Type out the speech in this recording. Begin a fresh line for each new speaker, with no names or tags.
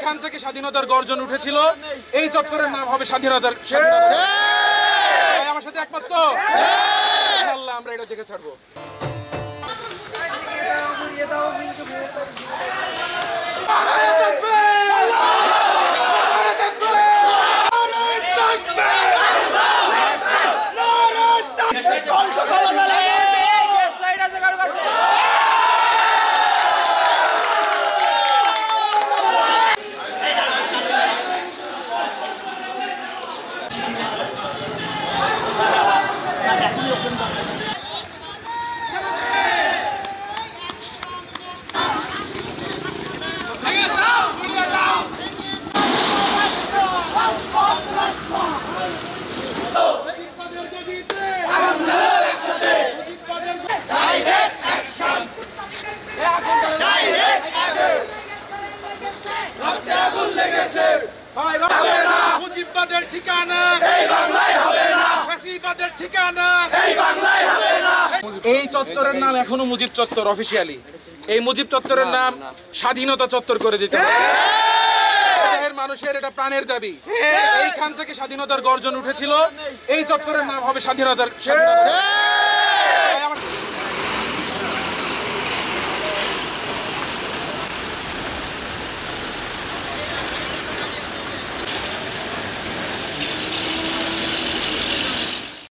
এইখান থেকে স্বাধীনতার গর্জন উঠেছিল। এই চত্বরের নাম হবে স্বাধীনতার। আমার সাথে একমত তো? ইনশাআল্লাহ আমরা এটা দেখে ছাড়বো। মুজিববাদের ঠিকানা এই বাংলায় হবে না, ফাঁসিবাদের ঠিকানা এই বাংলায় হবে না। এই চত্বরের নাম এখনো মুজিব চত্বর অফিশিয়ালি। এই মুজিব চত্বরের নাম স্বাধীনতা চত্বর করে দিতে হবে। দেশের মানুষের এটা প্রাণের দাবি। এইখান থেকে স্বাধীনতার গর্জন উঠেছিল। এই চত্বরের নাম হবে স্বাধীনতার।